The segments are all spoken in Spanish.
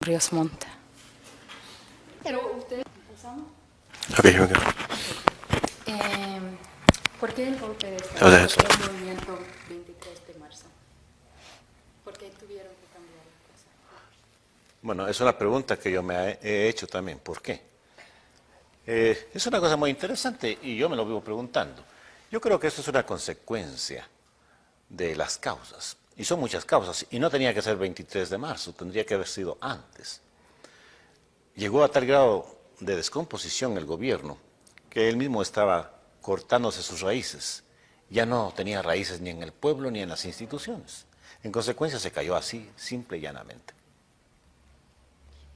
Ríos Montt. Pero usted, ¿empezamos? Ok. ¿Por qué el golpe de O Estado, sea, eso. el movimiento 23 de marzo? ¿Por qué tuvieron que cambiar las cosas? Bueno, es una pregunta que yo me he hecho también. ¿Por qué? Es una cosa muy interesante y yo me lo vivo preguntando. Yo creo que esto es una consecuencia de las causas. Y son muchas causas. Y no tenía que ser 23 de marzo, tendría que haber sido antes. Llegó a tal grado de descomposición el gobierno que él mismo estaba cortándose sus raíces. Ya no tenía raíces ni en el pueblo ni en las instituciones. En consecuencia se cayó así, simple y llanamente.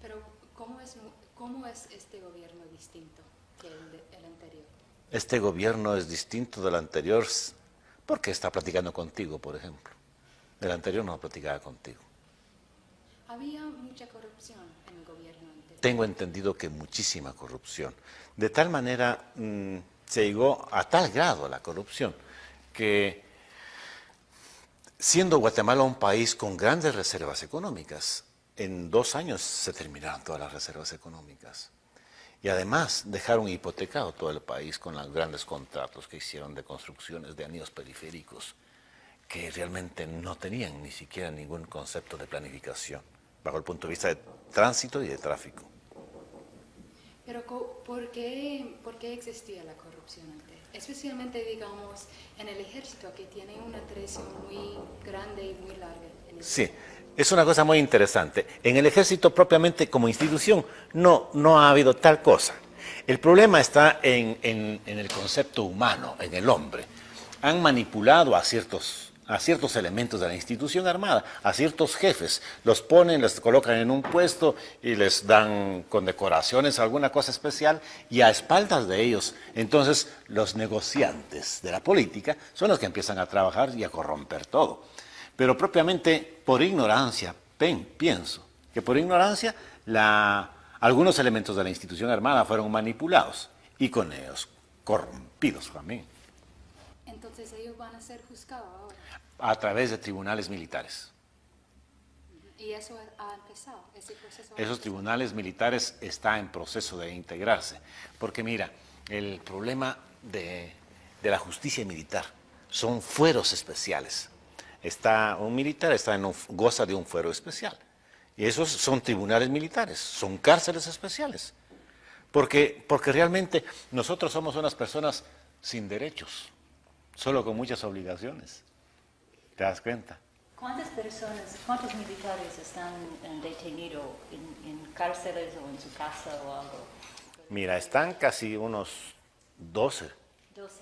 Pero ¿cómo es este gobierno distinto que el anterior? Este gobierno es distinto del anterior porque está platicando contigo, por ejemplo. El anterior no platicaba contigo. Había mucha corrupción en el gobierno anterior. Tengo entendido que muchísima corrupción. De tal manera se llegó a tal grado la corrupción que siendo Guatemala un país con grandes reservas económicas, en 2 años se terminaron todas las reservas económicas. Y además dejaron hipotecado todo el país con los grandes contratos que hicieron de construcciones de anillos periféricos que realmente no tenían ni siquiera ningún concepto de planificación bajo el punto de vista de tránsito y de tráfico. Pero ¿por qué existía la corrupción antes? Especialmente, digamos, en el ejército, que tiene una tradición muy grande y muy larga. Sí, es una cosa muy interesante. En el ejército propiamente como institución no ha habido tal cosa. El problema está en el concepto humano, en el hombre. Han manipulado a ciertos elementos de la institución armada, a ciertos jefes, los ponen, les colocan en un puesto y les dan condecoraciones, alguna cosa especial, y a espaldas de ellos, entonces los negociantes de la política son los que empiezan a trabajar y a corromper todo. Pero propiamente por ignorancia, pienso que por ignorancia algunos elementos de la institución armada fueron manipulados y con ellos corrompidos también. Entonces ellos van a ser juzgados ahora. A través de tribunales militares. Y eso ha empezado, ese proceso. Esos tribunales militares están en proceso de integrarse. Porque mira, el problema de la justicia militar son fueros especiales. Un militar goza de un fuero especial. Y esos son tribunales militares, son cárceles especiales. Porque realmente nosotros somos unas personas sin derechos, solo con muchas obligaciones. ¿Te das cuenta? ¿Cuántos militares están detenidos en cárceles o en su casa o algo? Mira, están casi unos 12. 12.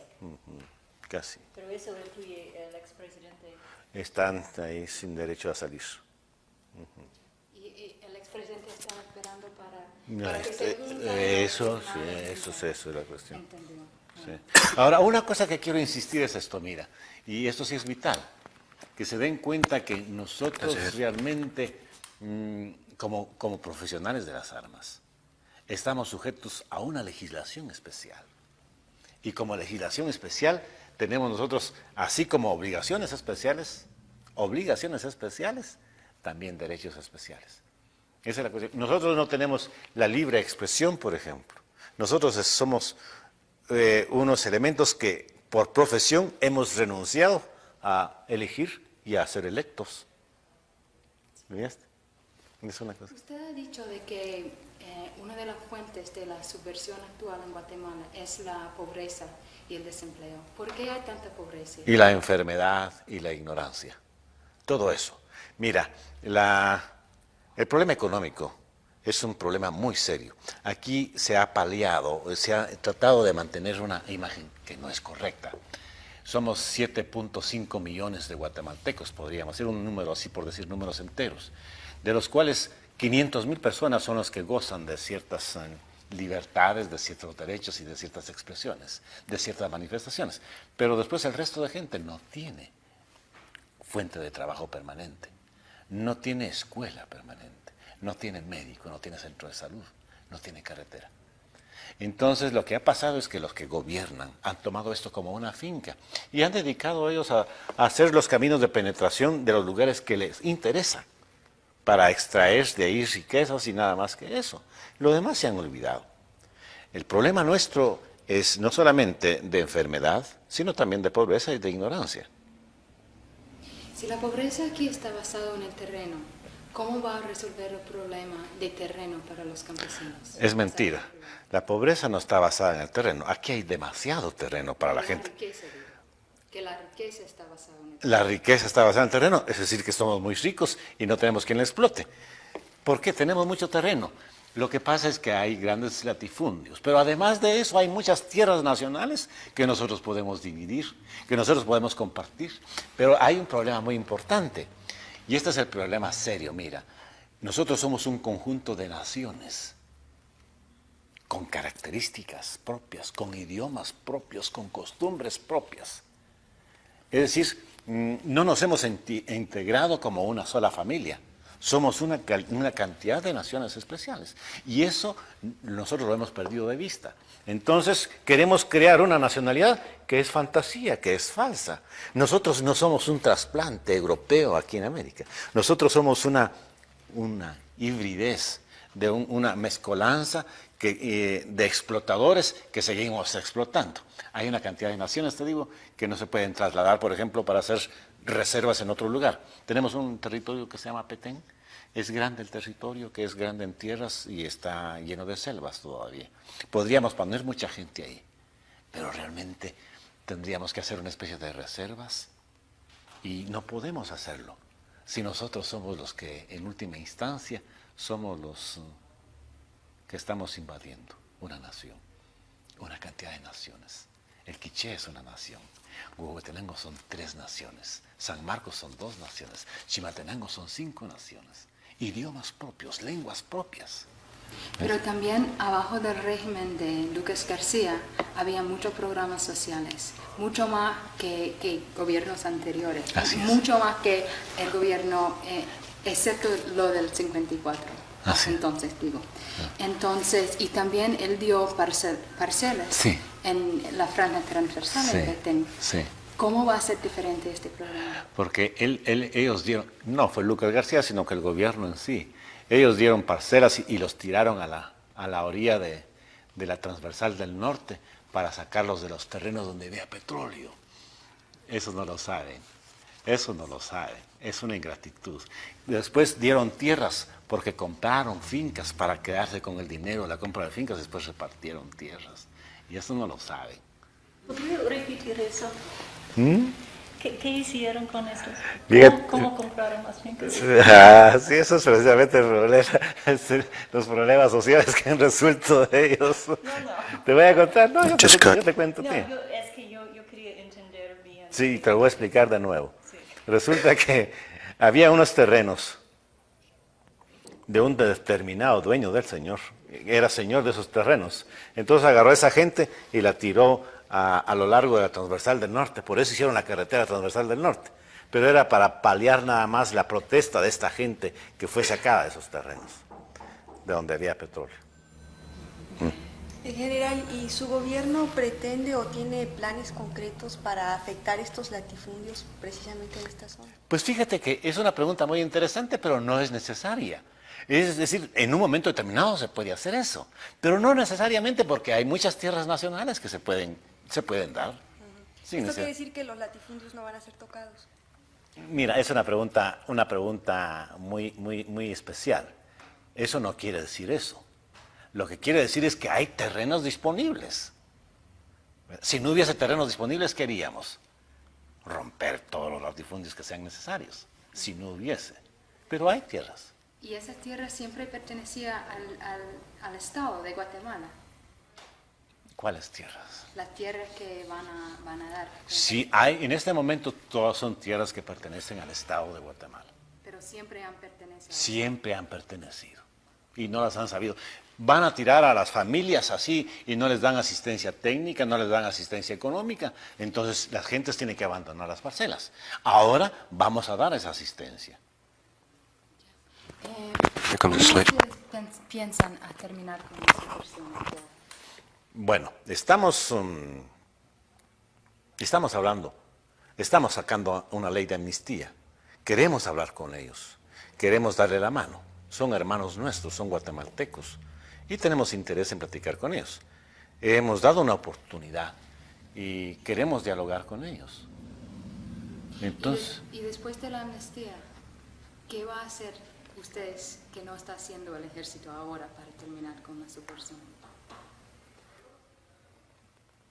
Casi. Pero eso incluye el expresidente. Están ahí sin derecho a salir. Y el expresidente está esperando para No, que se juzgue. eso es la cuestión. Entendió. Sí. Ahora, una cosa que quiero insistir es esto, mira, y esto sí es vital, que se den cuenta que nosotros realmente, como profesionales de las armas, estamos sujetos a una legislación especial. Y como legislación especial tenemos nosotros, así como obligaciones especiales, también derechos especiales. Esa es la cuestión. Nosotros no tenemos la libre expresión, por ejemplo. Nosotros somos unos elementos que por profesión hemos renunciado a elegir y a ser electos. ¿Viste? Es una cosa. Usted ha dicho de que una de las fuentes de la subversión actual en Guatemala es la pobreza y el desempleo. ¿Por qué hay tanta pobreza? Y la enfermedad y la ignorancia. Todo eso. Mira, el problema económico es un problema muy serio. Aquí se ha paliado, se ha tratado de mantener una imagen que no es correcta. Somos 7.5 millones de guatemaltecos, podríamos decir un número así por decir números enteros, de los cuales 500,000 personas son los que gozan de ciertas libertades, de ciertos derechos y de ciertas expresiones, de ciertas manifestaciones. Pero después el resto de gente no tiene fuente de trabajo permanente, no tiene escuela permanente, no tiene médico, no tiene centro de salud, no tiene carretera. Entonces lo que ha pasado es que los que gobiernan han tomado esto como una finca y han dedicado ellos a hacer los caminos de penetración de los lugares que les interesa. para extraer de ahí riquezas y nada más que eso. Lo demás se han olvidado. El problema nuestro es no solamente de enfermedad, sino también de pobreza y de ignorancia. Si la pobreza aquí está basada en el terreno, ¿cómo va a resolver el problema de terreno para los campesinos? Es mentira. La pobreza no está basada en el terreno. Aquí hay demasiado terreno para la gente. Riqueza, digo. Que la riqueza está basada en el terreno. La riqueza está basada en el terreno, es decir, que somos muy ricos y no tenemos quien la explote. ¿Por qué? Tenemos mucho terreno. Lo que pasa es que hay grandes latifundios, pero además de eso hay muchas tierras nacionales que nosotros podemos dividir, que nosotros podemos compartir. Pero hay un problema muy importante, y este es el problema serio. Mira, nosotros somos un conjunto de naciones, con características propias, con idiomas propios, con costumbres propias. Es decir, no nos hemos integrado como una sola familia. Somos una cantidad de naciones especiales. Y eso nosotros lo hemos perdido de vista. Entonces queremos crear una nacionalidad que es fantasía, que es falsa. Nosotros no somos un trasplante europeo aquí en América. Nosotros somos una hibridez, de una mezcolanza de explotadores que seguimos explotando. Hay una cantidad de naciones, te digo, que no se pueden trasladar, por ejemplo, para hacer reservas en otro lugar. Tenemos un territorio que se llama Petén. Es grande el territorio, que es grande en tierras y está lleno de selvas todavía. Podríamos poner mucha gente ahí, pero realmente tendríamos que hacer una especie de reservas y no podemos hacerlo si nosotros somos los que, en última instancia, somos los que estamos invadiendo una nación, una cantidad de naciones. El Quiché es una nación, Huehuetenango son 3 naciones, San Marcos son 2 naciones, Chimaltenango son 5 naciones, idiomas propios, lenguas propias. Pero también abajo del régimen de Lucas García había muchos programas sociales, mucho más que gobiernos anteriores, mucho más que el gobierno, excepto lo del 54. Entonces digo. Entonces, y también él dio parcelas en la franja transversal de Petén. ¿Cómo va a ser diferente este programa? Porque ellos dieron, no fue Lucas García, sino que el gobierno en sí, ellos dieron parcelas y los tiraron a la orilla de la transversal del norte para sacarlos de los terrenos donde había petróleo. Eso no lo saben, es una ingratitud. Después dieron tierras porque compraron fincas para quedarse con el dinero de la compra de fincas, después repartieron tierras. Y eso no lo saben. ¿Podría repetir eso? ¿Qué hicieron con eso? ¿Cómo compraron las fincas? Sí, eso es precisamente el problema, los problemas sociales que han resuelto de ellos. No. ¿Te voy a contar? No, yo te cuento. No, es que yo quería entender bien. Sí, te lo voy a explicar de nuevo. Sí. Resulta que había unos terrenos de un determinado dueño del señor, era señor de esos terrenos. Entonces agarró a esa gente y la tiró a lo largo de la transversal del norte, por eso hicieron la carretera transversal del norte, pero era para paliar nada más la protesta de esta gente que fue sacada de esos terrenos, de donde había petróleo. General, ¿y su gobierno pretende o tiene planes concretos para afectar estos latifundios precisamente en esta zona? Pues fíjate que es una pregunta muy interesante, pero no es necesaria. Es decir, en un momento determinado se puede hacer eso, pero no necesariamente porque hay muchas tierras nacionales que se pueden dar. ¿Esto quiere decir que los latifundios no van a ser tocados? Mira, es una pregunta muy especial. Eso no quiere decir eso. Lo que quiere decir es que hay terrenos disponibles. Si no hubiese terrenos disponibles, ¿qué haríamos? Romper todos los latifundios que sean necesarios, si no hubiese. Pero hay tierras. ¿Y esa tierra siempre pertenecía al Estado de Guatemala? ¿Cuáles tierras? Las tierras que van a dar. Sí, hay, en este momento todas son tierras que pertenecen al Estado de Guatemala. Pero siempre han pertenecido. Siempre han pertenecido y no las han sabido. Van a tirar a las familias así y no les dan asistencia técnica, no les dan asistencia económica. Entonces las gentes tienen que abandonar las parcelas. Ahora vamos a dar esa asistencia. ¿Cómo ustedes piensan a terminar con esa cuestión? Bueno, estamos hablando, estamos sacando una ley de amnistía. Queremos hablar con ellos. queremos darle la mano. Son hermanos nuestros, son guatemaltecos y tenemos interés en platicar con ellos. Hemos dado una oportunidad y queremos dialogar con ellos. Entonces, y después de la amnistía, ¿qué va a hacer ustedes que no está haciendo el ejército ahora para terminar con la subversión?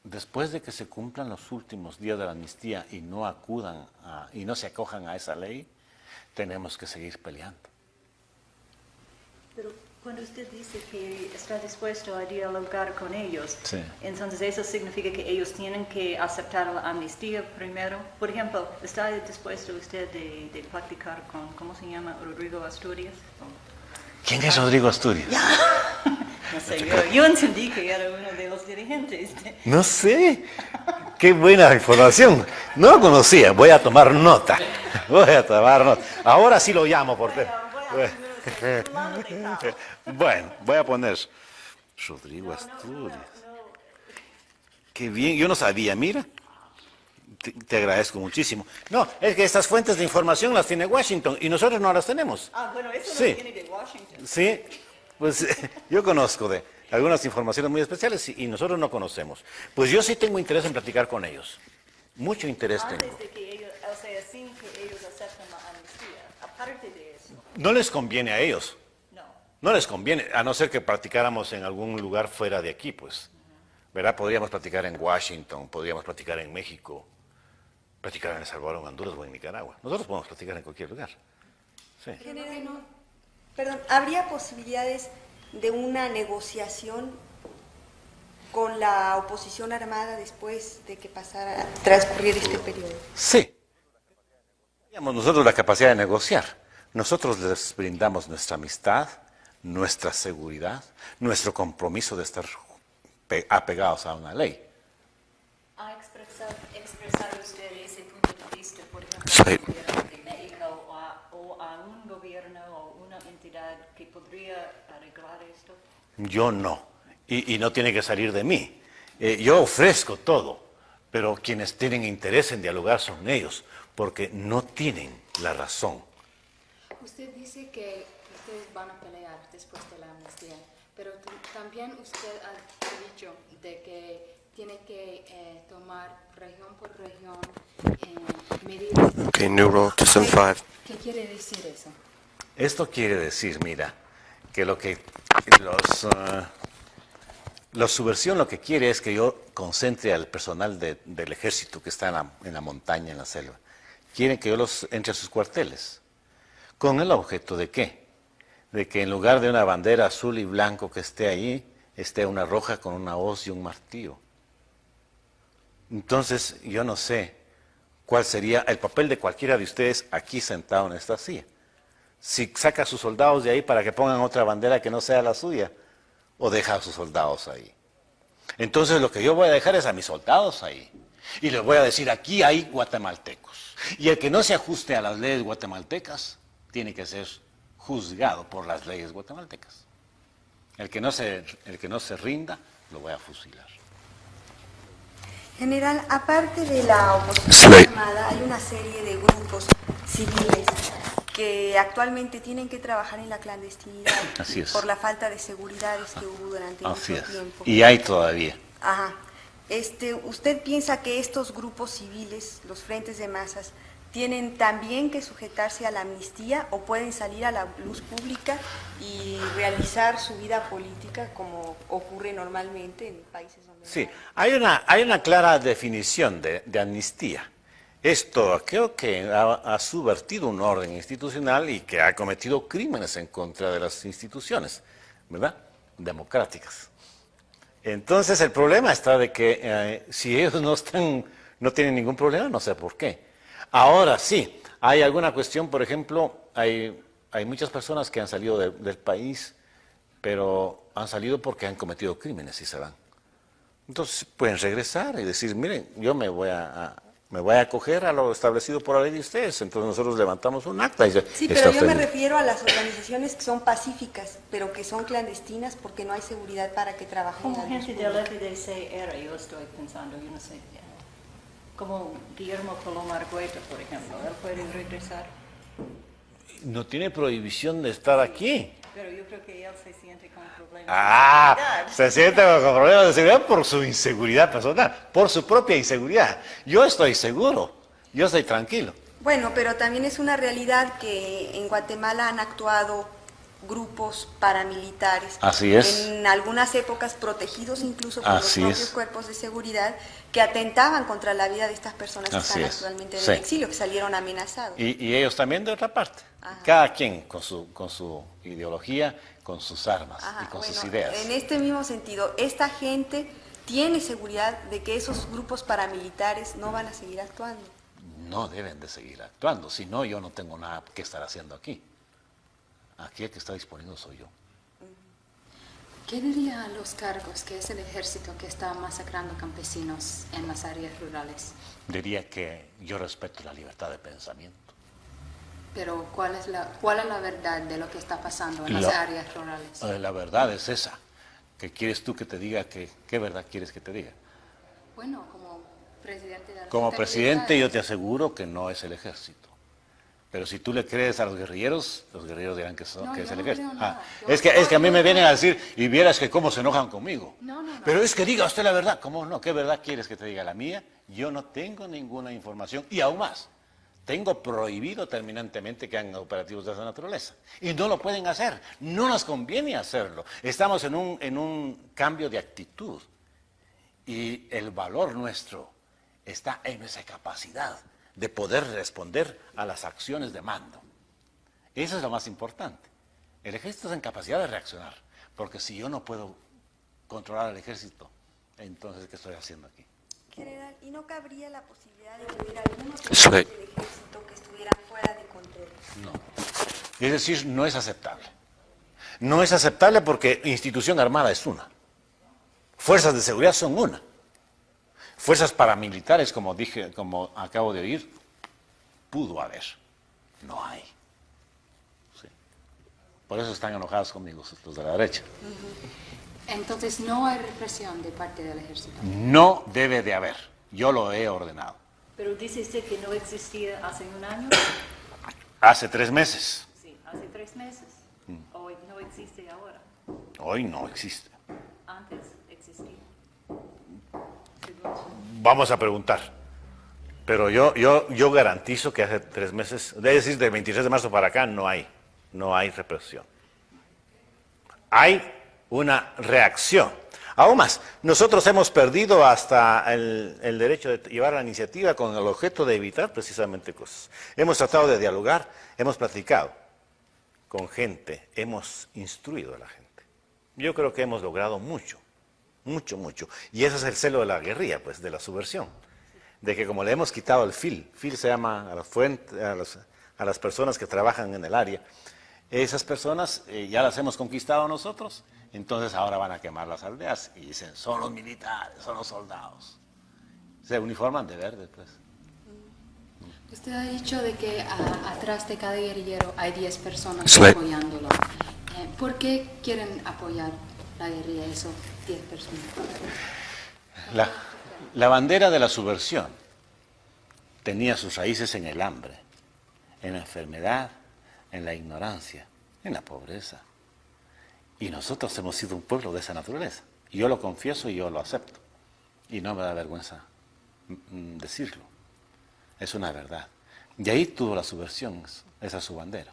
después de que se cumplan los últimos días de la amnistía y no acudan y no se acojan a esa ley, tenemos que seguir peleando. Pero cuando usted dice que está dispuesto a dialogar con ellos, Sí. entonces eso significa que ellos tienen que aceptar la amnistía primero. Por ejemplo, ¿está dispuesto usted de practicar con, ¿cómo se llama? Rodrigo Asturias. ¿Quién es Rodrigo Asturias? No sé, yo entendí que era uno de los dirigentes. No sé. Qué buena información. No lo conocía. Voy a tomar nota. Voy a tomar nota. Ahora sí lo llamo por Bueno, voy a poner Rodrigo Asturias. Qué bien. Yo no sabía, mira. Te agradezco muchísimo. No, es que estas fuentes de información las tiene Washington y nosotros no las tenemos. Ah, bueno, eso Sí. no viene de Washington. Sí, pues yo conozco de algunas informaciones muy especiales y nosotros no conocemos. Pues yo sí tengo interés en platicar con ellos. Mucho interés tengo. Antes de que ellos, o sea, sin que ellos acepten la amnistía, aparte de eso, No les conviene a ellos. no. No les conviene, a no ser que practicáramos en algún lugar fuera de aquí, pues. ¿Verdad? Podríamos practicar en Washington, podríamos practicar en México, practicar en El Salvador, en Honduras o en Nicaragua. Nosotros podemos practicar en cualquier lugar. Sí. Perdón, ¿habría posibilidades de una negociación con la oposición armada después de que pasara, transcurrir este periodo? Sí. Tenemos nosotros la capacidad de negociar. Nosotros les brindamos nuestra amistad, nuestra seguridad, nuestro compromiso de estar apegados a una ley. ¿Ha expresado usted ese punto de vista, por ejemplo, Sí. al gobierno de México o a un gobierno o una entidad que podría arreglar esto? Yo no. Y no tiene que salir de mí. Yo ofrezco todo, pero quienes tienen interés en dialogar son ellos, porque no tienen la razón. Usted dice que ustedes van a pelear después de la amnistía, pero también usted ha dicho de que tiene que tomar región por región medidas. Okay, new roll 275. ¿Qué quiere decir eso? Esto quiere decir, mira, que la subversión lo que quiere es que yo concentre al personal del ejército que está en la montaña, en la selva. Quieren que yo los entre a sus cuarteles. ¿Con el objeto de qué? De que en lugar de una bandera azul y blanco que esté ahí, esté una roja con una hoz y un martillo. Entonces, yo no sé cuál sería el papel de cualquiera de ustedes aquí sentado en esta silla. Si saca a sus soldados de ahí para que pongan otra bandera que no sea la suya, o deja a sus soldados ahí. Entonces, lo que yo voy a dejar es a mis soldados ahí. Y les voy a decir, aquí hay guatemaltecos. Y el que no se ajuste a las leyes guatemaltecas, tiene que ser juzgado por las leyes guatemaltecas. El que no se rinda, lo voy a fusilar. General, aparte de la oposición armada, hay una serie de grupos civiles que actualmente tienen que trabajar en la clandestinidad. Así es. Por la falta de seguridades que hubo durante Así mucho es. tiempo. Y hay todavía. Ajá. ¿Usted piensa que estos grupos civiles, los frentes de masas, tienen también que sujetarse a la amnistía o pueden salir a la luz pública y realizar su vida política como ocurre normalmente en países donde... Sí, hay una clara definición de amnistía. Esto creo que ha subvertido un orden institucional y que ha cometido crímenes en contra de las instituciones, ¿verdad? Democráticas. Entonces el problema está de que si ellos no tienen ningún problema, no sé por qué. Ahora sí, hay alguna cuestión, por ejemplo, hay muchas personas que han salido del país, pero han salido porque han cometido crímenes y se van. Entonces pueden regresar y decir, miren, yo me voy a acoger a lo establecido por la ley de ustedes. Entonces nosotros levantamos un acta. Y sí, pero yo me refiero a las organizaciones que son pacíficas, pero que son clandestinas porque no hay seguridad para que trabajen. Como gente del FDC era, yo estoy pensando, yo no sé, como Guillermo Colomar Argueta, por ejemplo, ¿él puede regresar? no tiene prohibición de estar aquí. Pero yo creo que él se siente con problemas Ah, de seguridad. se siente con problemas de seguridad por su inseguridad personal, por su propia inseguridad. Yo estoy seguro, yo estoy tranquilo. Bueno, pero también es una realidad que en Guatemala han actuado grupos paramilitares. Así es. En algunas épocas protegidos incluso por los Así propios es. cuerpos de seguridad que atentaban contra la vida de estas personas que Así están es. actualmente en Sí. el exilio, que salieron amenazados. Y ellos también de otra parte. Ajá. Cada quien con su ideología, con sus armas Ajá, y con bueno, sus ideas. en este mismo sentido, esta gente tiene seguridad de que esos grupos paramilitares no van a seguir actuando. No deben de seguir actuando, si no yo no tengo nada que estar haciendo aquí. Aquí el que está disponiendo soy yo. ¿Qué diría a los cargos que es el ejército que está masacrando campesinos en las áreas rurales? Diría que yo respeto la libertad de pensamiento. Pero ¿cuál es la verdad de lo que está pasando en las La- áreas rurales? La verdad es esa. ¿Qué quieres tú que te diga? ¿Qué verdad quieres que te diga? Bueno, como presidente de la Como Junta presidente Militar, yo te aseguro que no es el ejército. Pero si tú le crees a los guerrilleros dirán que, No, que es yo el no ejército. creo nada. Yo Es que a mí no me creo vienen a nada. decir, y vieras que cómo se enojan conmigo. No. Pero es que diga usted la verdad. ¿Cómo no? ¿Qué verdad quieres que te diga? La mía, yo no tengo ninguna información. Y aún más, tengo prohibido terminantemente que hagan operativos de esa naturaleza. Y no lo pueden hacer. No nos conviene hacerlo. Estamos en un cambio de actitud. Y el valor nuestro está en nuestra capacidad de poder responder a las acciones de mando. Eso es lo más importante. El ejército está en capacidad de reaccionar, porque si yo no puedo controlar al ejército, entonces ¿qué estoy haciendo aquí? General, ¿y no cabría la posibilidad de que hubiera algunos Sí. del ejército que estuvieran fuera de control? No. Es decir, no es aceptable. No es aceptable porque institución armada es una. Fuerzas de seguridad son una. Fuerzas paramilitares, como dije, como acabo de oír, pudo haber. No hay. Sí. Por eso están enojados conmigo los de la derecha. Entonces no hay represión de parte del ejército. No debe de haber. Yo lo he ordenado. Pero dice usted que no existía hace un año. Hace 3 meses. Sí, hace 3 meses. O no existe ahora. Hoy no existe. Antes existía. Según su- Vamos a preguntar. Pero yo garantizo que hace 3 meses, es decir, del 23 de marzo para acá, no hay represión. Hay una reacción. Aún más, nosotros hemos perdido hasta el derecho de llevar la iniciativa con el objeto de evitar precisamente cosas. Hemos tratado de dialogar, hemos platicado con gente, hemos instruido a la gente. Yo creo que hemos logrado mucho. Y ese es el celo de la guerrilla, pues, de la subversión. De que como le hemos quitado el fil se llama a las personas que trabajan en el área, esas personas ya las hemos conquistado nosotros, entonces ahora van a quemar las aldeas y dicen, son los militares, son los soldados. Se uniforman de verde, pues. Usted ha dicho de que atrás de cada guerrillero hay 10 personas Sí. apoyándolo. ¿Por qué quieren apoyar la guerrilla esos 10 personas? La bandera de la subversión tenía sus raíces en el hambre, en la enfermedad, en la ignorancia, en la pobreza. Y nosotros hemos sido un pueblo de esa naturaleza. Y yo lo confieso y yo lo acepto. Y no me da vergüenza decirlo. Es una verdad. Y ahí tuvo la subversión, esa es su bandera.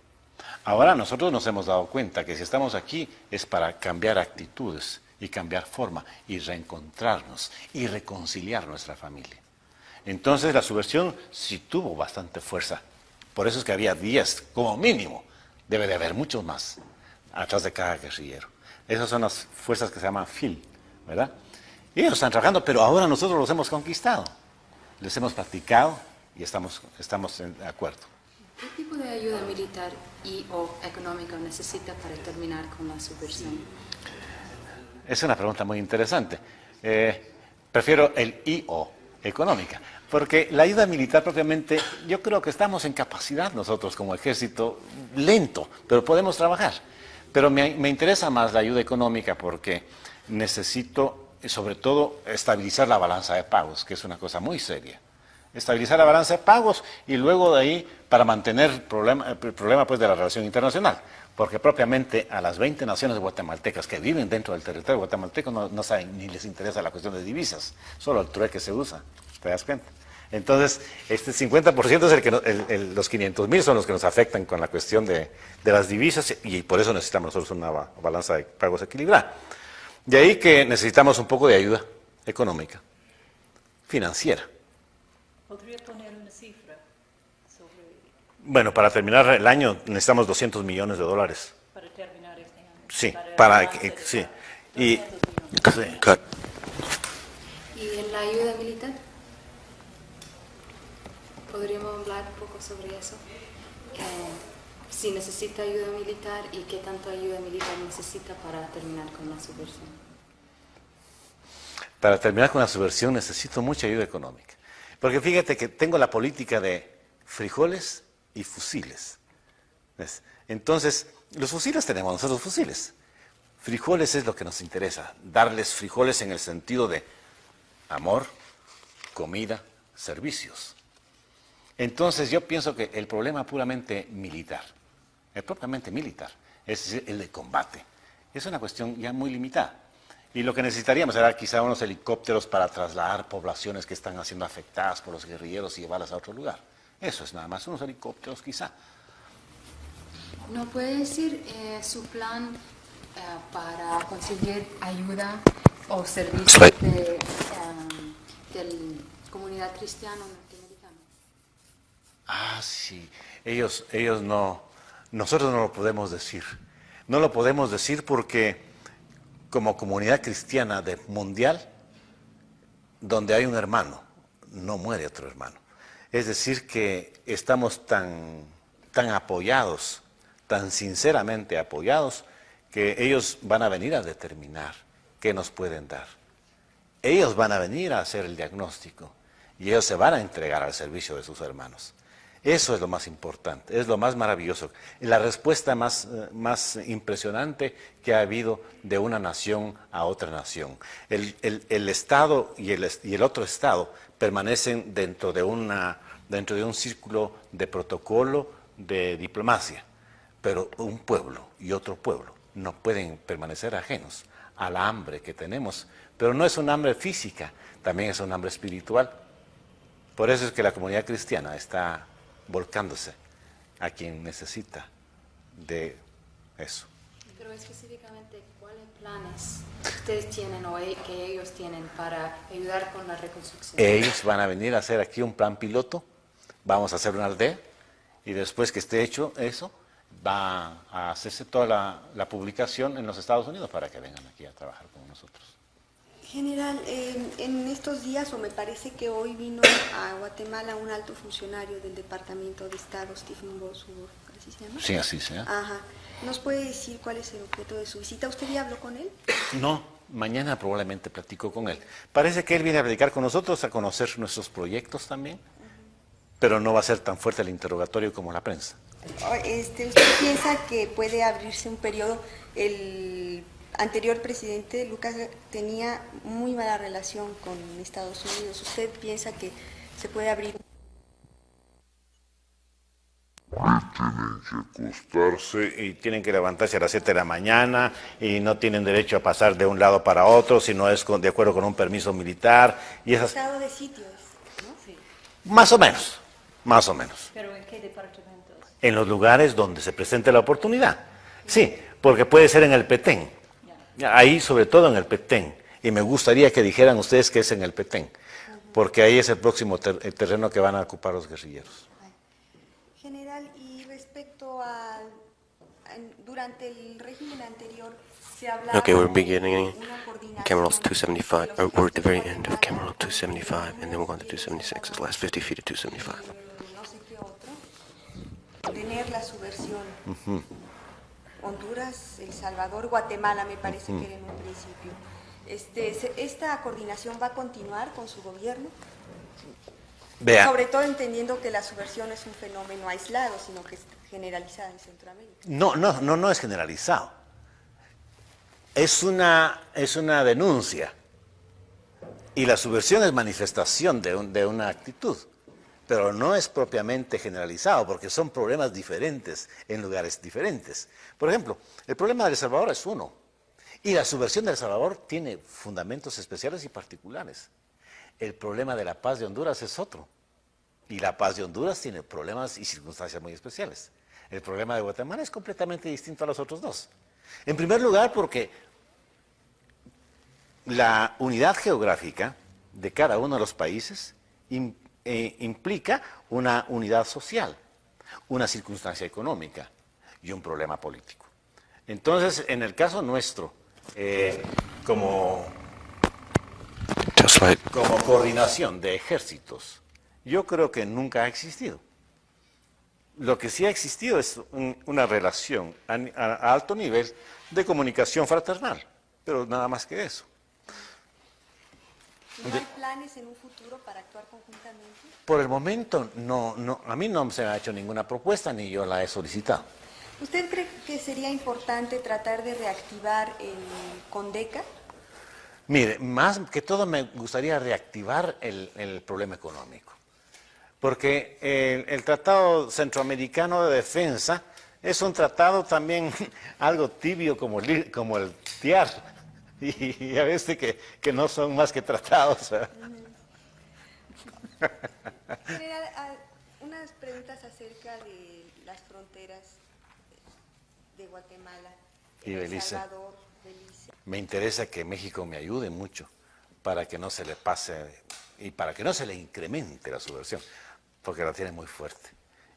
Ahora nosotros nos hemos dado cuenta que si estamos aquí es para cambiar actitudes y cambiar forma y reencontrarnos y reconciliar nuestra familia. Entonces la subversión sí tuvo bastante fuerza. Por eso es que había 10, como mínimo. Debe de haber muchos más atrás de cada guerrillero. Esas son las fuerzas que se llaman FIL, ¿verdad? Y ellos están trabajando, pero ahora nosotros los hemos conquistado. Les hemos practicado y estamos de acuerdo. ¿Qué tipo de ayuda militar y o económica necesita para terminar con la subversión? Es una pregunta muy interesante. Prefiero el I-O, económica, porque la ayuda militar propiamente, yo creo que estamos en capacidad nosotros como ejército, lento, pero podemos trabajar. Pero me interesa más la ayuda económica porque necesito, sobre todo, estabilizar la balanza de pagos, que es una cosa muy seria. estabilizar la balanza de pagos y luego de ahí para mantener el problema pues, de la relación internacional. Porque propiamente a las 20 naciones guatemaltecas que viven dentro del territorio guatemalteco no saben ni les interesa la cuestión de divisas, solo el trueque se usa, ¿te das cuenta? Entonces, este 50% es el que los 500.000 son los que nos afectan con la cuestión de las divisas y por eso necesitamos nosotros una balanza de pagos equilibrada. De ahí que necesitamos un poco de ayuda económica, financiera. ¿Podría poner una cifra sobre Bueno, para terminar el año necesitamos $200 millones. para terminar este año? Sí, sí. 200 millones. Cut. ¿Y en la ayuda militar? ¿Podríamos hablar un poco sobre eso? Si necesita ayuda militar y qué tanto ayuda militar necesita para terminar con la subversión. Para terminar con la subversión necesito mucha ayuda económica. Porque fíjate que tengo la política de frijoles y fusiles. ¿Ves? Entonces, los fusiles tenemos nosotros fusiles. Frijoles es lo que nos interesa. Darles frijoles en el sentido de amor, comida, servicios. Entonces yo pienso que el problema propiamente militar, es decir, el de combate, es una cuestión ya muy limitada. Y lo que necesitaríamos era quizá unos helicópteros para trasladar poblaciones que están siendo afectadas por los guerrilleros y llevarlas a otro lugar. Eso es nada más, unos helicópteros quizá. ¿No puede decir su plan para conseguir ayuda o servicios Slide. de la comunidad cristiana norteamericana? Ah, sí, ellos no, nosotros no lo podemos decir. No lo podemos decir porque como comunidad cristiana mundial, donde hay un hermano, no muere otro hermano. Es decir, que estamos tan apoyados, tan sinceramente apoyados, que ellos van a venir a determinar qué nos pueden dar. Ellos van a venir a hacer el diagnóstico y ellos se van a entregar al servicio de sus hermanos. Eso es lo más importante, es lo más maravilloso. La respuesta más impresionante que ha habido de una nación a otra nación. El Estado y el otro Estado permanecen dentro de un círculo de protocolo, de diplomacia, pero un pueblo y otro pueblo no pueden permanecer ajenos a la hambre que tenemos, pero no es un hambre física, también es un hambre espiritual. Por eso es que la comunidad cristiana está volcándose a quien necesita de eso. Pero específicamente, ¿cuáles planes ustedes tienen o que ellos tienen para ayudar con la reconstrucción? Ellos van a venir a hacer aquí un plan piloto, vamos a hacer una aldea y después que esté hecho eso, va a hacerse toda la publicación en los Estados Unidos para que vengan aquí a trabajar con nosotros. General, en estos días, o me parece que hoy vino a Guatemala un alto funcionario del Departamento de Estado, Stephen Bosworth, ¿así se llama? Sí, así sea. Ajá. ¿Nos puede decir cuál es el objeto de su visita? ¿Usted ya habló con él? No, mañana probablemente platico con él. Parece que él viene a platicar con nosotros, a conocer nuestros proyectos también, pero no va a ser tan fuerte el interrogatorio como la prensa. ¿Usted piensa que puede abrirse un periodo? El anterior presidente, Lucas, tenía muy mala relación con Estados Unidos. ¿Usted piensa que se puede abrir? Tienen que acostarse y tienen que levantarse a las 7 de la mañana y no tienen derecho a pasar de un lado para otro si no es de acuerdo con un permiso militar. Y esas... Estado de sitio, ¿no? Sí. Más o menos, más o menos. ¿Pero en qué departamentos? En los lugares donde se presente la oportunidad. Sí, porque puede ser en el Petén. Ahí, sobre todo en el Petén. Y me gustaría que dijeran ustedes que es en el Petén, porque ahí es el próximo terreno que van a ocupar los guerrilleros. General, y respecto a durante el régimen anterior se hablaba Okay, we're beginning de una coordinación Camerals 275. de los We're at the very ejércitos end of Cameral guatemaltecos 275, and then we're going to y 276. It's the last 50 feet of 275. no sé qué otro, tener la subversión. Honduras, El Salvador, Guatemala, me parece que era en un principio. ¿Esta coordinación va a continuar con su gobierno? Vea, Sobre todo entendiendo que la subversión es un fenómeno aislado, sino que es generalizada en Centroamérica. no es generalizado. Es una denuncia. Y la subversión es manifestación de una actitud. pero no es propiamente generalizado, porque son problemas diferentes en lugares diferentes. Por ejemplo, el problema de El Salvador es uno, y la subversión de El Salvador tiene fundamentos especiales y particulares. El problema de la paz de Honduras es otro, y la paz de Honduras tiene problemas y circunstancias muy especiales. El problema de Guatemala es completamente distinto a los otros dos. En primer lugar, porque la unidad geográfica de cada uno de los países implica una unidad social, una circunstancia económica y un problema político. Entonces, en el caso nuestro, como coordinación de ejércitos, yo creo que nunca ha existido. Lo que sí ha existido es una relación a alto nivel de comunicación fraternal, pero nada más que eso. ¿No hay planes en un futuro para actuar conjuntamente? Por el momento, no, a mí no se me ha hecho ninguna propuesta ni yo la he solicitado. ¿Usted cree que sería importante tratar de reactivar el CONDECA? Mire, más que todo me gustaría reactivar el problema económico, porque el Tratado Centroamericano de Defensa es un tratado también algo tibio como el TIAR, y a veces que no son más que tratados. General, unas preguntas acerca de las fronteras de Guatemala, Y El Belice. Salvador, Belice. Me interesa que México me ayude mucho para que no se le pase y para que no se le incremente la subversión, porque la tiene muy fuerte.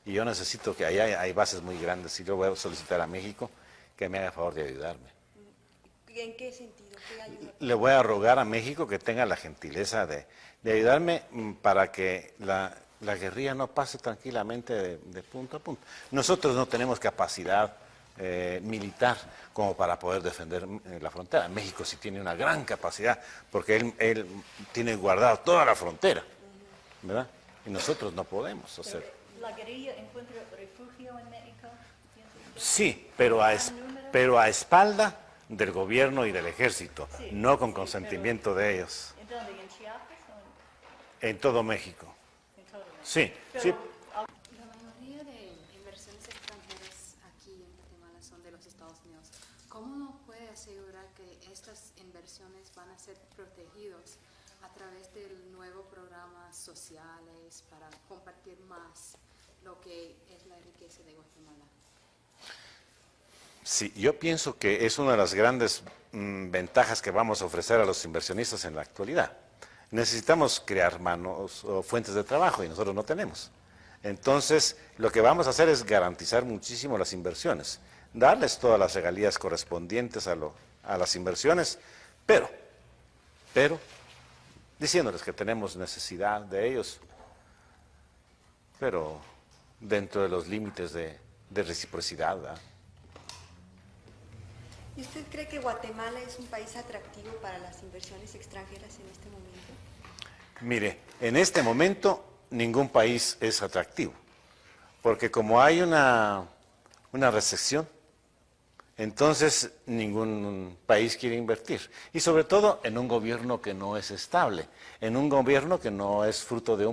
Y yo necesito que allá hay bases muy grandes y yo voy a solicitar a México que me haga favor de ayudarme. ¿En qué sentido? ¿Qué ayuda? Le voy a rogar a México que tenga la gentileza de ayudarme para que la guerrilla no pase tranquilamente de punto a punto. Nosotros no tenemos capacidad militar como para poder defender la frontera. México sí tiene una gran capacidad porque él tiene guardado toda la frontera, ¿verdad? Y nosotros no podemos hacer. ¿La guerrilla encuentra refugio en México? Sí, pero a espalda del gobierno y del ejército, Sí, no con sí, consentimiento de ellos. ¿En dónde? ¿En Chiapas o En todo México. en todo México? Sí, Pero, sí. La mayoría de inversiones extranjeras aquí en Guatemala son de los Estados Unidos. ¿Cómo nos puede asegurar que estas inversiones van a ser protegidos a través del nuevo programa sociales para compartir más lo que es la riqueza de Guatemala? Sí, yo pienso que es una de las grandes ventajas que vamos a ofrecer a los inversionistas en la actualidad. Necesitamos crear manos o fuentes de trabajo y nosotros no tenemos. Entonces, lo que vamos a hacer es garantizar muchísimo las inversiones, darles todas las regalías correspondientes a las inversiones, pero, diciéndoles que tenemos necesidad de ellos, pero dentro de los límites de reciprocidad, ¿verdad? ¿Y usted cree que Guatemala es un país atractivo para las inversiones extranjeras en este momento? Mire, en este momento ningún país es atractivo, porque como hay una recesión, entonces ningún país quiere invertir. Y sobre todo en un gobierno que no es estable, en un gobierno que no es fruto de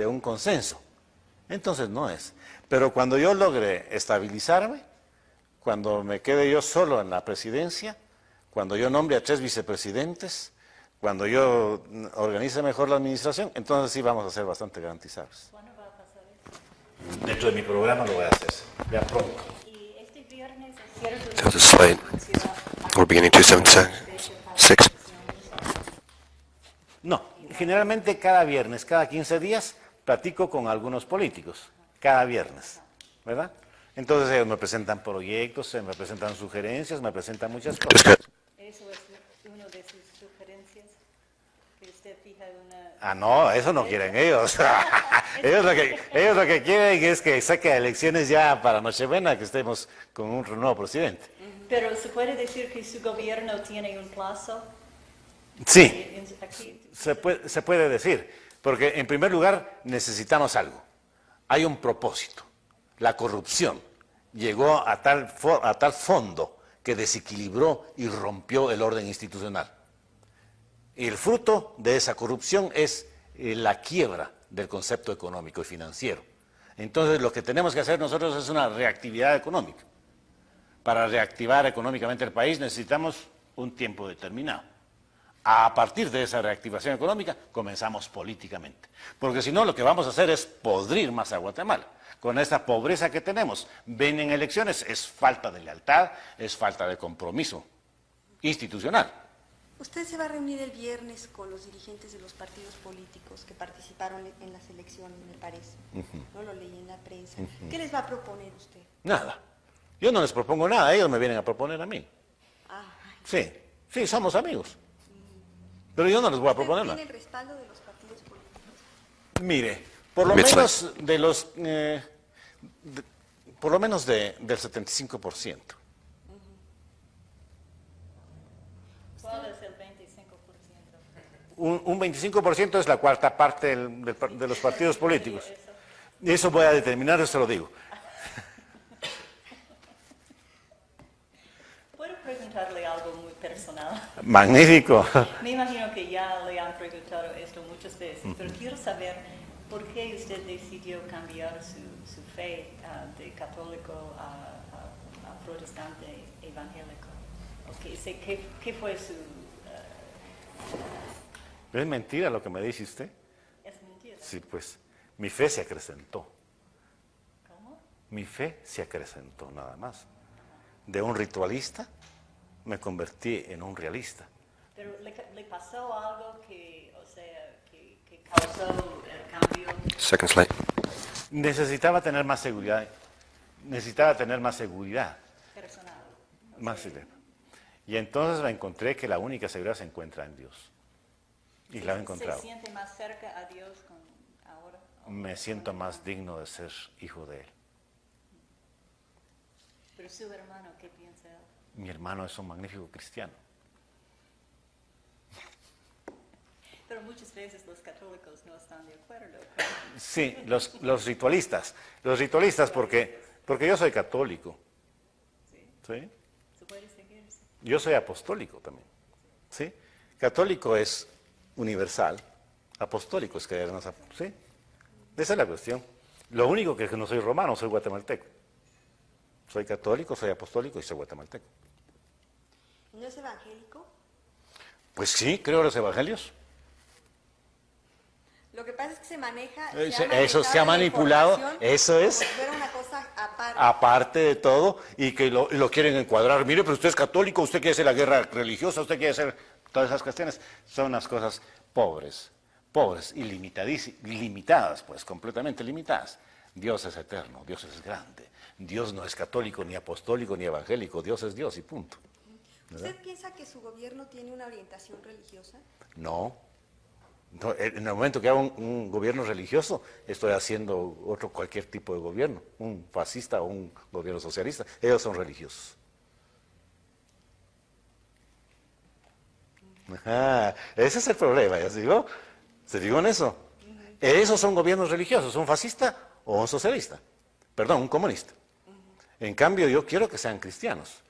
un consenso. Entonces no es. Pero cuando yo logre estabilizarme, cuando me quede yo solo en la presidencia, cuando yo nombre a 3 vicepresidentes, cuando yo organice mejor la administración, entonces sí vamos a ser bastante garantizados. ¿Cuándo va a pasar eso? Dentro de mi programa lo voy a hacer, ya pronto. Y este viernes es cierto There's a slide. We're beginning 276. No, generalmente cada viernes, cada 15 días, platico con algunos políticos, cada viernes, ¿verdad? Entonces ellos me presentan proyectos, me presentan sugerencias, me presentan muchas Just cosas. got ¿Eso es una de sus sugerencias? Que usted fija una... Ah, no, eso no quieren ellos. ellos lo que quieren es que saque elecciones ya para Nochebuena, que estemos con un nuevo presidente. Pero ¿se puede decir que su gobierno tiene un plazo? Sí, Aquí, se puede decir, porque en primer lugar necesitamos algo. Hay un propósito. La corrupción llegó a tal fondo que desequilibró y rompió el orden institucional. Y el fruto de esa corrupción es la quiebra del concepto económico y financiero. Entonces, lo que tenemos que hacer nosotros es una reactividad económica. Para reactivar económicamente el país necesitamos un tiempo determinado. A partir de esa reactivación económica comenzamos políticamente. Porque si no, lo que vamos a hacer es podrir más a Guatemala. Con esta pobreza que tenemos, ven en elecciones, es falta de lealtad, es falta de compromiso institucional. Usted se va a reunir el viernes con los dirigentes de los partidos políticos que participaron en las elecciones, me parece. No lo leí en la prensa. ¿Qué les va a proponer usted? Nada. Yo no les propongo nada, ellos me vienen a proponer a mí. Sí, somos amigos. Pero yo no les voy a proponer nada. ¿Tiene el respaldo de los partidos políticos? Mire, por lo menos de los, por lo menos del 75%. ¿Cuál es el 25%? Un 25% es la cuarta parte de los partidos políticos. Eso voy a determinar, eso lo digo. ¿Puedo preguntarle algo muy personal? Magnífico. Me imagino que ya le han preguntado esto muchas veces, pero quiero saber por qué usted decidió cambiar su fe de católico a protestante evangélico. Okay, ¿qué fue su...? ¿Es mentira lo que me dice usted? ¿Es mentira? Sí, pues mi fe se acrecentó. ¿Cómo? Mi fe se acrecentó nada más. De un ritualista me convertí en un realista. ¿Pero le pasó algo que causó el cambio? Second slide. Necesitaba tener más seguridad. Personal. Más seguridad. Y entonces me encontré que la única seguridad se encuentra en Dios. Y la he encontrado. ¿Se siente más cerca a Dios ahora? Me siento más digno de ser hijo de Él. Pero su hermano, ¿qué piensa él? Mi hermano es un magnífico cristiano. Pero muchas veces los católicos no están de acuerdo. Sí, los ritualistas. Los ritualistas porque yo soy católico. Sí. ¿Sí? ¿Se puede seguirse? Yo soy apostólico también. ¿Sí? Católico es universal. Apostólico es que ¿sí? Esa es la cuestión. Lo único que es que no soy romano, soy guatemalteco. Soy católico, soy apostólico y soy guatemalteco. ¿No es evangélico? Pues sí, creo en los evangelios. Lo que pasa es que se maneja... Eso se ha manipulado, eso es. Como si fuera una cosa aparte. Aparte de todo, y que lo quieren encuadrar. Mire, pero usted es católico, usted quiere hacer la guerra religiosa, usted quiere hacer todas esas cuestiones. Son unas cosas pobres y limitadas, pues, completamente limitadas. Dios es eterno, Dios es grande. Dios no es católico, ni apostólico, ni evangélico. Dios es Dios y punto. ¿Verdad? ¿Usted piensa que su gobierno tiene una orientación religiosa? No. En el momento que hago un gobierno religioso, estoy haciendo cualquier tipo de gobierno, un fascista o un gobierno socialista. Ellos son religiosos. Ajá, ese es el problema, ¿ya se digo? ¿Se digo en eso? Esos son gobiernos religiosos, un fascista o un socialista. Perdón, un comunista. En cambio, yo quiero que sean cristianos,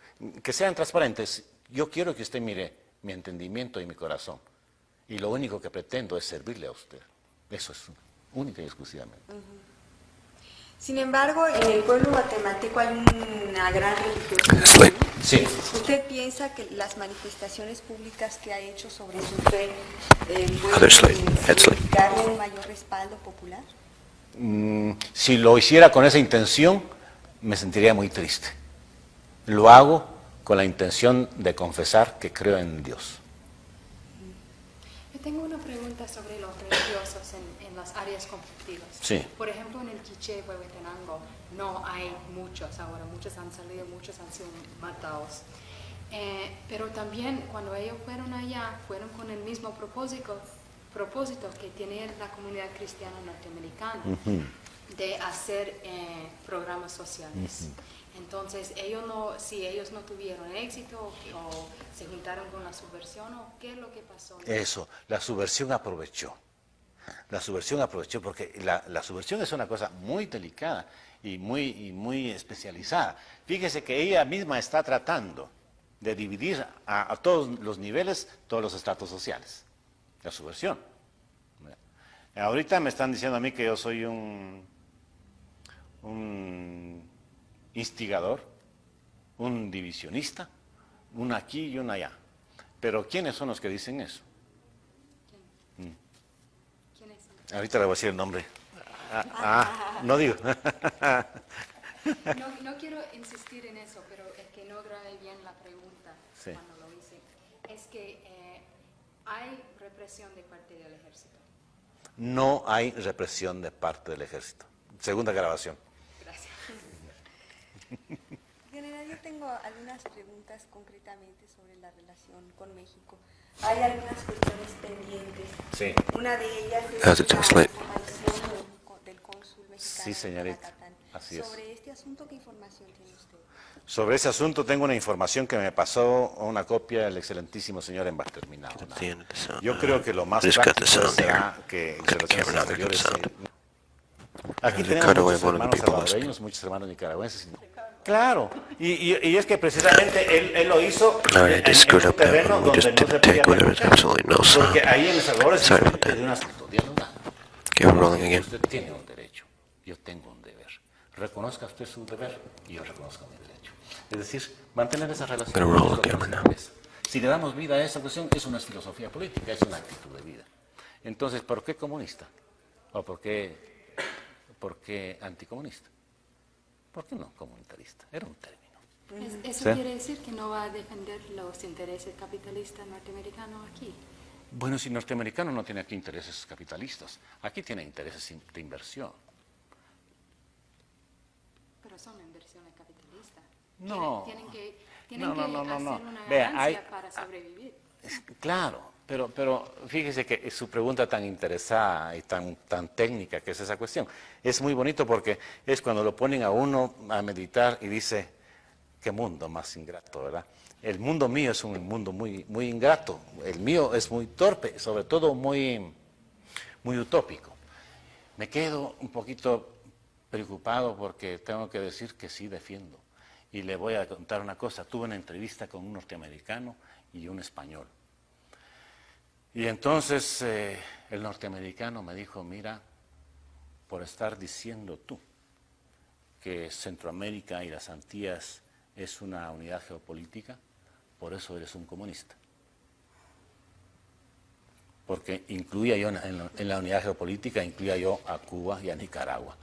que sean transparentes. Yo quiero que usted mire mi entendimiento y mi corazón. Y lo único que pretendo es servirle a usted. Eso es única y exclusivamente. Sin embargo, en el pueblo guatemalteco hay una gran religiosidad. Slide. Sí. ¿Usted piensa que las manifestaciones públicas que ha hecho sobre su fe Other slide. Head slide. darle un mayor respaldo popular? Si lo hiciera con esa intención, me sentiría muy triste. Lo hago con la intención de confesar que creo en Dios. Yo tengo una pregunta sobre los religiosos en las áreas conflictivas. Sí. Por ejemplo, en el Quiché, Huehuetenango, no hay muchos ahora, muchos han salido, muchos han sido matados. Pero también cuando ellos fueron allá, fueron con el mismo propósito que tiene la comunidad cristiana norteamericana, de hacer programas sociales. Entonces, si ellos no tuvieron éxito o se juntaron con la subversión, ¿o qué es lo que pasó? Eso, la subversión aprovechó. La subversión aprovechó porque la subversión es una cosa muy delicada y muy especializada. Fíjese que ella misma está tratando de dividir a todos los niveles, todos los estratos sociales. La subversión. Ahorita me están diciendo a mí que yo soy un instigador, un divisionista, un aquí y un allá. Pero ¿quiénes son los que dicen eso? ¿Quién es? Ahorita le voy a decir el nombre. No digo. No quiero insistir en eso, pero es que no grabé bien la pregunta Sí. cuando lo hice. Es que hay represión de parte del ejército. No hay represión de parte del ejército. Segunda grabación. Gracias. General, yo tengo algunas preguntas concretamente sobre la relación con México. Hay algunas cuestiones pendientes. Sí. Una de ellas es How's it la translate? información del cónsul mexicano. Sí, señorita. en Yucatán. Así es. Sobre este asunto, ¿qué información tiene usted? Sobre ese asunto tengo una información que me pasó una copia del excelentísimo señor en terminado. At the end of the sound. Yo creo que lo más Just cut the práctico sound there. será que Cut the Relaciones camera down, Exteriores, cut the sound. Aquí Has it tenemos cut away muchos one of the hermanos people listening? salvadoreños, muchos hermanos nicaragüenses. Claro, y es que precisamente él lo hizo Alright, I just screwed un up that terreno one. We just donde no se didn't take podía whatever. negociar. Absolutely no sound. Porque ahí en El Salvador Sorry about that. es un asunto dialogar. Okay, we're rolling again. Usted tiene un derecho, yo tengo un deber. Reconozca usted su deber y yo reconozco mi derecho. Es decir, mantener esa relación. Pero roll es lo the que nos camera now. interesa. Si le damos vida a esa cuestión, es una filosofía política, es una actitud de vida. Entonces, ¿por qué comunista? ¿O por qué anticomunista? ¿Por qué no comunitarista? Era un término. ¿Eso Sí. quiere decir que no va a defender los intereses capitalistas norteamericanos aquí? Bueno, si norteamericano no tiene aquí intereses capitalistas, aquí tiene intereses de inversión. Pero son inversiones capitalistas. No. Tienen que No, hacer una Vea, ganancia para sobrevivir. Claro, pero fíjese que su pregunta tan interesada y tan técnica que es esa cuestión, es muy bonito porque es cuando lo ponen a uno a meditar y dice, qué mundo más ingrato, ¿verdad? El mundo mío es un mundo muy, muy ingrato, el mío es muy torpe, sobre todo muy, muy utópico. Me quedo un poquito preocupado porque tengo que decir que sí defiendo. Y le voy a contar una cosa, tuve una entrevista con un norteamericano y un español. Y entonces el norteamericano me dijo, mira, por estar diciendo tú que Centroamérica y las Antillas es una unidad geopolítica, por eso eres un comunista. Porque incluía yo en la unidad geopolítica, incluía yo a Cuba y a Nicaragua,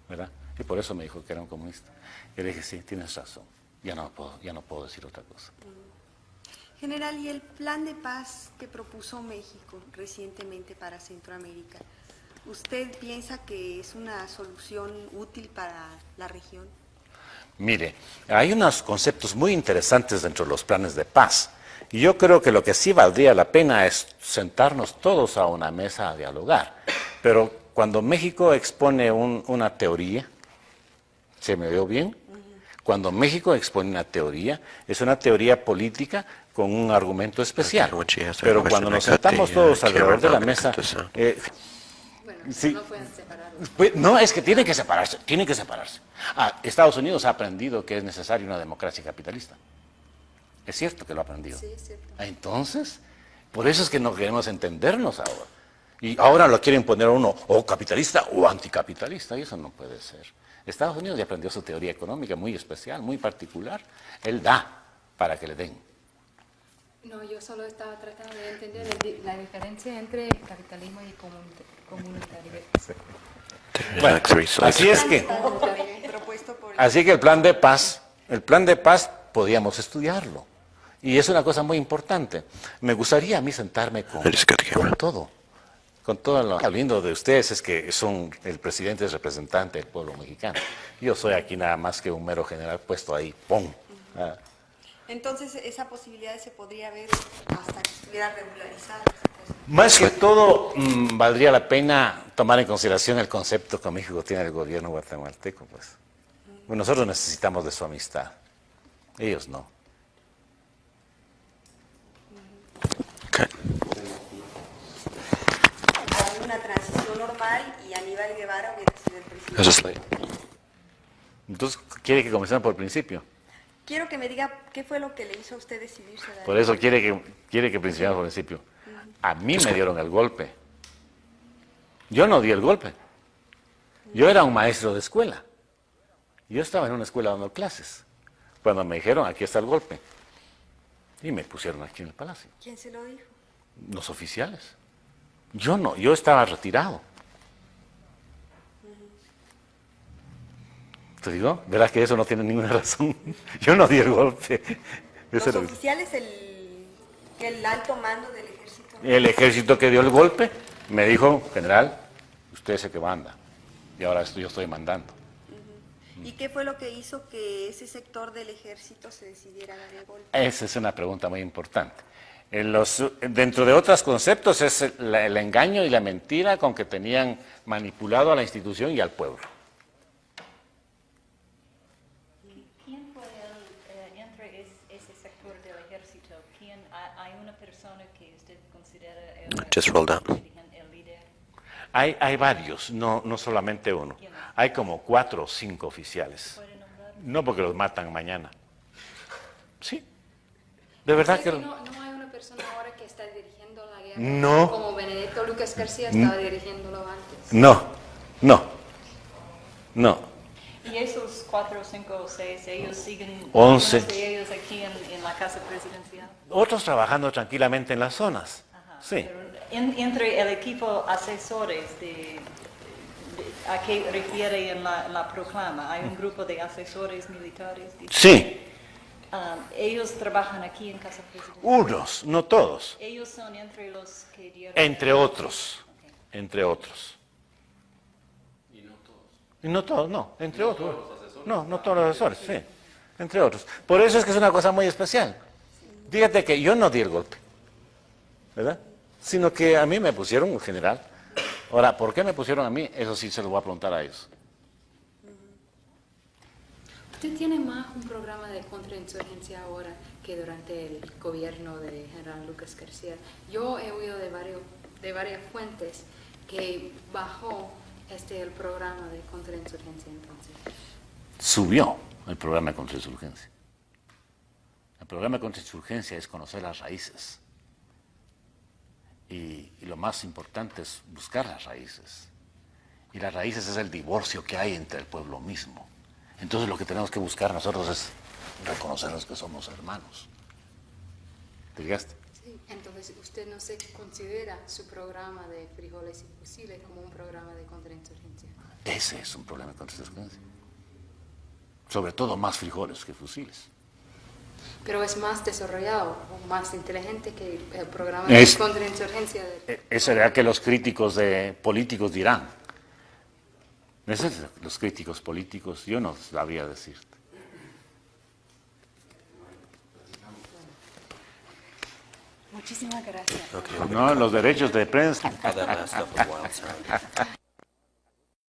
¿verdad? Y por eso me dijo que era un comunista. Yo le dije, sí, tienes razón, ya no puedo decir otra cosa. General, ¿y el plan de paz que propuso México recientemente para Centroamérica, usted piensa que es una solución útil para la región? Mire, hay unos conceptos muy interesantes dentro de los planes de paz. Y yo creo que lo que sí valdría la pena es sentarnos todos a una mesa a dialogar. Pero cuando México expone una teoría, ¿se me oyó bien? Cuando México expone una teoría, es una teoría política con un argumento especial. Okay, when she asked that Pero question, cuando nos I cut the, sentamos todos camera alrededor de la down, mesa, cut the sound. Bueno, Sí. no pueden separarlos. pues, no, es que tienen que separarse, tienen que separarse. Estados Unidos ha aprendido que es necesaria una democracia capitalista. Es cierto que lo ha aprendido. Sí, es cierto. Entonces, por eso es que no queremos entendernos ahora. Y ahora lo quieren poner a uno o capitalista o anticapitalista, y eso no puede ser. Estados Unidos ya aprendió su teoría económica muy especial, muy particular. Él da para que le den. No, yo solo estaba tratando de entender la diferencia entre capitalismo y comunitarismo. There's Bueno, like 3 slides. así es que, Propuesto por así que el plan de paz podíamos estudiarlo. Y es una cosa muy importante. Me gustaría a mí sentarme con I just cut the camera. todo. Con todo lo lindo de ustedes es que el presidente es representante del pueblo mexicano. Yo soy aquí nada más que un mero general puesto ahí, ¡pum! Entonces, esa posibilidad se podría ver hasta que estuviera regularizada. Más que todo, valdría la pena tomar en consideración el concepto que México tiene del gobierno guatemalteco, pues. Nosotros necesitamos de su amistad, ellos no. Cut. Hay una transición normal y Aníbal Guevara hubiera sido el presidente. How's the slide? Entonces, ¿quiere que comencemos por el principio? Quiero que me diga qué fue lo que le hizo a usted decidirse a dar. Por eso quiere que principiemos por el principio. A mí me dieron el golpe. Yo no di el golpe. Yo era un maestro de escuela. Yo estaba en una escuela dando clases. Cuando me dijeron, aquí está el golpe. Y me pusieron aquí en el palacio. ¿Quién se lo dijo? Los oficiales. Yo no, yo estaba retirado. ¿Te digo? Verás que eso no tiene ninguna razón. Yo no di el golpe. Los Eso oficiales, el alto mando del ejército. el ejército que dio el golpe me dijo, general, usted es el que manda. Y ahora yo estoy mandando. ¿Y qué fue lo que hizo que ese sector del ejército se decidiera a dar el golpe? Esa es una pregunta muy importante. Dentro de otros conceptos es el engaño y la mentira con que tenían manipulado a la institución y al pueblo. ¿Quién fue entre ese sector del ejército? ¿Hay una persona que usted considera Just roll down. el líder? Hay varios, no solamente uno. Hay como 4 o 5 oficiales. ¿Puede nombrar? No porque los matan mañana. Sí. De verdad que... No hay una persona ahora que está dirigiendo la guerra. No. Como Benedetto Lucas García estaba dirigiéndolo antes. No. ¿Y esos 4, 5 o 6, ellos siguen, 11. algunos de ellos aquí en la casa presidencial? Otros trabajando tranquilamente en las zonas. Ajá. Sí. Pero entre el equipo asesores ¿a qué refiere en la proclama? ¿Hay un grupo de asesores militares? Sí. Ellos trabajan aquí en Casa Presidencial. Unos, no todos. Ellos son entre los que dieron... Entre otros. Entre otros. Y no todos, no. Entre otros. No todos los asesores, sí. Entre otros. Por eso es que es una cosa muy especial. Fíjate que yo no di el golpe, ¿verdad? Sino que a mí me pusieron un general. Ahora, ¿por qué me pusieron a mí? Eso sí se lo voy a preguntar a ellos. Usted tiene más un programa de contrainsurgencia ahora que durante el gobierno de general Lucas García. Yo he oído de varias fuentes que bajó el programa de contrainsurgencia entonces. Subió el programa de contrainsurgencia. El programa de contrainsurgencia es conocer las raíces. Y lo más importante es buscar las raíces. Y las raíces es el divorcio que hay entre el pueblo mismo. Entonces lo que tenemos que buscar nosotros es reconocernos que somos hermanos. ¿Te fijaste? Sí, entonces usted no se considera su programa de frijoles y fusiles como un programa de contrainsurgencia. Ese es un problema de contrainsurgencia. Sobre todo más frijoles que fusiles. Pero es más desarrollado o más inteligente que el programa Es- de contrainsurgencia. Eso será que los críticos políticos dirán. Esos son los críticos políticos, yo no sabría decirte. Muchísimas gracias. Okay. No, los derechos de prensa. All that last stuff was wild, sorry.